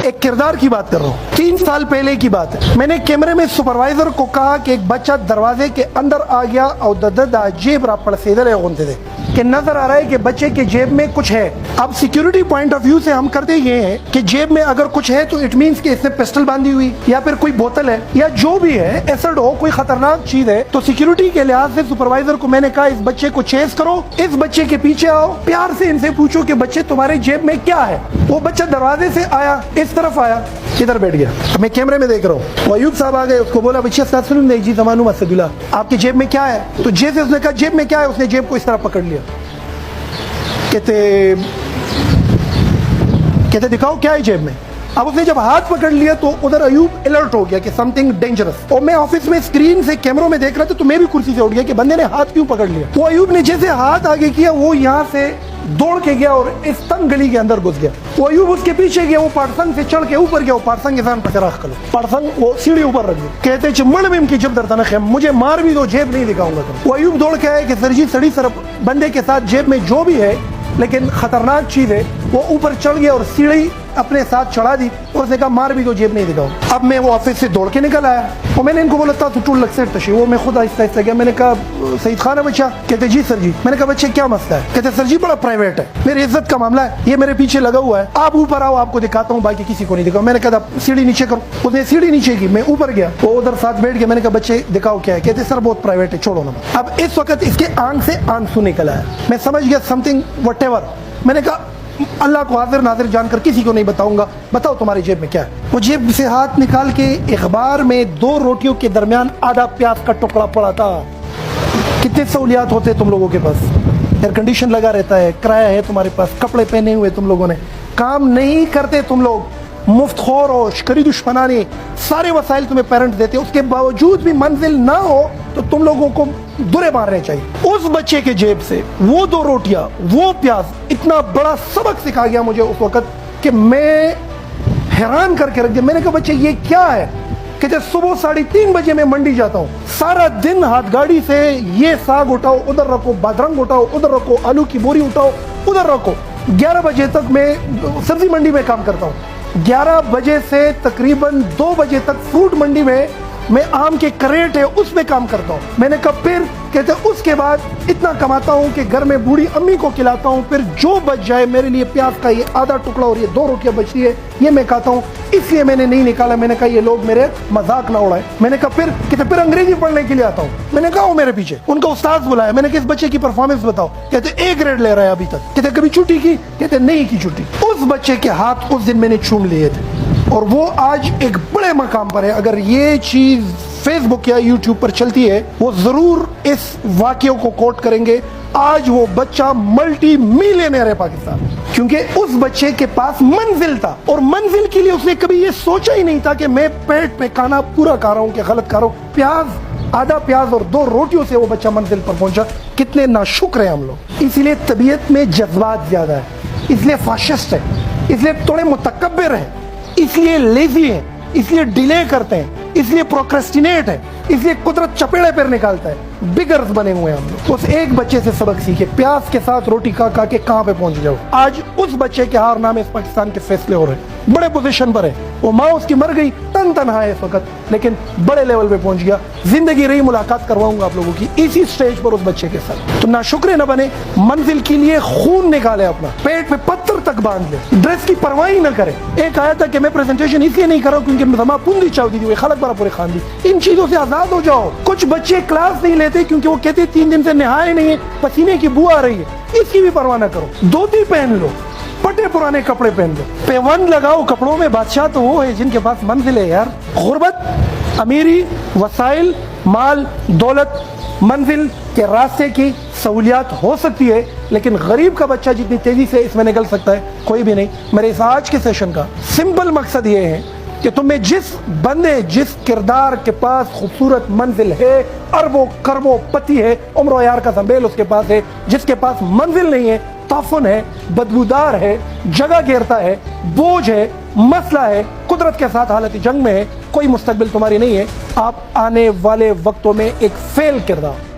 ایک کردار کی بات کر رہا ہوں. 3 سال پہلے کی بات ہے. میں نے کیمرے میں سپروائزر کو کہا کہ ایک بچہ دروازے کے اندر آ گیا اور دا جیب را پڑ سے ادھر گونتے تھے کہ نظر آ رہا ہے کہ بچے کے جیب میں کچھ ہے. اب سیکیورٹی پوائنٹ آف ویو سے ہم کرتے یہ ہیں کہ جیب میں اگر کچھ ہے تو اٹ مینس کہ اس نے پسٹل باندھی ہوئی یا پھر کوئی بوتل ہے یا جو بھی ہے ایسڈ ہو, کوئی خطرناک چیز ہے. تو سیکیورٹی کے لحاظ سے سپروائزر کو میں نے کہا اس بچے کو چیز کرو, اس بچے کے پیچھے آؤ, پیار سے ان سے پوچھو کہ بچے تمہارے جیب میں کیا ہے. وہ بچہ دروازے سے آیا, اس طرف آیا, ادھر بیٹھ گیا. میں کیمرے میں دیکھ رہا ہوں. وہ ایوب صاحب آ گئے, اس کو بولا بچے جی زمانو مسد اللہ آپ کی جیب میں کیا ہے. تو جیسے اس نے کہا جیب میں کیا ہے, اس نے جیب کو اس طرح پکڑ لیا. کہتے دکھاؤ کیا ہے جیب میں. اب اس نے جب ہاتھ پکڑ لیا تو ادھر ایوب الرٹ ہو گیا کہ سم تھنگ ڈینجرس. اور میں آفس میں اسکرین سے کیمروں میں دیکھ رہا تھا تو میں بھی کرسی سے اٹھ گیا کہ بندے نے ہاتھ کیوں پکڑ لیا. وہ ایوب نے جیسے ہاتھ آگے کیا وہ یہاں سے دوڑ کے گیا اور اس تنگ گلی کے اندر گھس گیا. وہ ایوب اس کے پیچھے گیا, وہ پارسنگ سے چڑھ کے اوپر گیا, وہ پارسنگ کے ساتھ پچراخ کرو, پارسنگ وہ سیڑھی اوپر رکھ دی. کہتے چمڑ میں ان کی جب درتنا خیم مجھے مار بھی دو جیب نہیں دکھاؤں گا. وہ ایوب دوڑ کے آئے کہ سر جی سڑی سر بندے کے ساتھ جیب میں جو بھی ہے لیکن خطرناک چیز ہے. وہ اوپر چڑھ گیا اور سیڑھی اپنے ساتھ چڑھا دی اور اس نے کہا مار بھی دو جیب نہیں دکھاؤ. اب میں وہ آفس سے دوڑ کے نکل آیا اور میں نے ان کو بولا تھا تو ٹول لگ سے تشی. وہ میں خود آہستہ آہستہ گیا. میں نے کہا سعید خان ہے بچہ. کہتے جی سر جی. میں نے کہا بچے کیا مسئلہ ہے. کہتے سر جی بڑا پرائیویٹ ہے, میری عزت کا معاملہ ہے, یہ میرے پیچھے لگا ہوا ہے, آپ اوپر آؤ آپ کو دکھاتا ہوں, باقی کسی کو نہیں دکھاؤ. میں نے کہا سیڑھی نیچے کرو. اس نے سیڑھی نیچے کی, میں اوپر گیا, وہ ادھر ساتھ بیٹھ گیا. میں نے کہا بچے دکھاؤ کیا ہے. کہتے سر بہت پرائیویٹ ہے چھوڑو نا. اب اس وقت اس کے آنکھ سے آنسو نکل آیا. میں سمجھ گیا سم تھنگ وٹ ایور. میں نے کہا اللہ کو حاضر ناظر جان کر کسی کو نہیں بتاؤں گا, بتاؤ تمہاری جیب میں کیا ہے. وہ جیب سے ہاتھ نکال کے اخبار میں 2 روٹیوں کے درمیان آدھا پیاز کا ٹکڑا پڑا تھا. کتنے سہولیات ہوتے تم لوگوں کے پاس, ایئر کنڈیشن لگا رہتا ہے, کرایہ ہے تمہارے پاس, کپڑے پہنے ہوئے تم لوگوں نے, کام نہیں کرتے تم لوگ, مفت خور ہو, شکری دشمنانی, سارے وسائل تمہیں پیرنٹس دیتے, اس کے باوجود بھی منزل نہ ہو تو تم لوگوں کو درے مارنے چاہیے. اس بچے کے جیب سے وہ 2 روٹیاں, وہ پیاز, اتنا بڑا سبق سکھا گیا مجھے اس وقت کہ میں حیران کر کے رکھ دیا. میں نے کہا بچے یہ کیا ہے. کہتے صبح 3:30 بجے میں منڈی جاتا ہوں, سارا دن ہاتھ گاڑی سے یہ ساگ اٹھاؤ ادھر رکھو, بادرنگ اٹھاؤ ادھر رکھو, آلو کی بوری اٹھاؤ ادھر رکھو. 11 بجے تک میں سبزی منڈی میں کام کرتا ہوں. 11 بجے سے تقریباً 2 بجے تک فروٹ منڈی میں آم کے کریٹ ہے اس میں کام کرتا ہوں. میں نے کہا پھر. کہتے اس کے بعد اتنا کماتا ہوں کہ گھر میں بوڑھی امی کو کھلاتا ہوں, پھر جو بچ جائے میرے لیے پیاز کا یہ آدھا ٹکڑا اور یہ 2 روٹیاں بچتی ہے یہ میں کھاتا ہوں. اس لیے میں نے نہیں نکالا. میں نے کہا یہ لوگ میرے مذاق نہ اڑائے. میں نے کہا پھر انگریزی پڑھنے کے لیے آتا ہوں. میں نے کہا وہ میرے پیچھے ان کا استاد بلایا. میں نے کہا اس بچے کی پرفارمنس بتاؤ. کہتے A گریڈ لے رہا ہے ابھی تک. کہتے کبھی چھٹی کی. کہتے نہیں کی چھٹی. اس بچے کے ہاتھ اس دن میں نے چوم لیے تھے اور وہ آج ایک بڑے مقام پر ہے. اگر یہ چیز فیس بک یا یوٹیوب پر چلتی ہے وہ ضرور اس واقعوں کو کوٹ کریں گے. آج وہ بچہ ملٹی میلینئر ہے پاکستان, کیونکہ اس بچے کے پاس منزل تھا اور منزل کے لیے اس نے کبھی یہ سوچا ہی نہیں تھا کہ میں پیٹ پہ کھانا پورا کھا رہا ہوں کہ غلط کھا رہا ہوں. پیاز, آدھا پیاز اور 2 روٹیوں سے وہ بچہ منزل پر پہنچا. کتنے ناشکر ہیں ہم لوگ. اسی لیے طبیعت میں جذبات زیادہ ہے, اس لیے فاشسٹ ہے, اس لیے تھوڑے متکبر ہیں, اس لیے لیزی ہیں, اس لیے ڈیلے کرتے ہیں, اس لیے پروکریسٹینیٹ ہے, اس لیے قدرت چپیڑے پر نکالتا ہے. بگرز بنے ہوئے ہم لوگ. اس ایک بچے سے سبق سیکھے, پیاز کے ساتھ روٹی کھا کے کہاں پہ پہنچ جاؤ. آج اس بچے کے ہار نامے اس پاکستان کے فیصلے ہو رہے ہیں, بڑے پوزیشن پر ہے. وہ ماں اس کی مر گئی, تنہا ہے اس وقت, لیکن بڑے لیول پہ پہنچ گیا. زندگی رہی ملاقات کرواؤں گا آپ لوگوں کی اسی سٹیج پر اس بچے کے ساتھ. تو ناشکرے نہ بنے, منزل کے لیے خون نکالے, اپنا پیٹ پہ پتھر تک باندھ لے, ڈریس کی پرواہی نہ کرے. ایک آیا تھا کہ میں پریزنٹیشن اس لیے نہیں کر رہا ہوں کیونکہ زما پوندی چاودی دی خلق برا پورے خان دی. ان چیزوں سے آزاد ہو جاؤ. کچھ بچے کلاس نہیں لیتے کیونکہ وہ کہتے 3 دن سے نہائے نہیں ہے, پسینے کی بو آ رہی ہے. اس کی بھی پرواہ نہ کرو, دھوتی پہن لو, پٹے پرانے کپڑے پہن لو, پیون لگاؤ کپڑوں میں. بادشاہ تو وہ ہے جن کے پاس منزل ہے یار. غربت, امیری, وسائل, مال, دولت, منزل کے راستے کی سہولیات ہو سکتی ہے, لیکن غریب کا بچہ جتنی تیزی سے اس میں نکل سکتا ہے کوئی بھی نہیں. میرے اس آج کے سیشن کا سمپل مقصد یہ ہے کہ تمہیں جس بندے, جس کردار کے پاس خوبصورت منزل ہے, اربوں کربوں پتی ہے, عمر و یار کا زنبیل اس کے پاس ہے, جس کے پاس منزل نہیں ہے, تعفن ہے, بدبودار ہے, جگہ گھیرتا ہے, بوجھ ہے, مسئلہ ہے, قدرت کے ساتھ حالت جنگ میں ہے, کوئی مستقبل تمہاری نہیں ہے. آپ آنے والے وقتوں میں ایک فیل کردار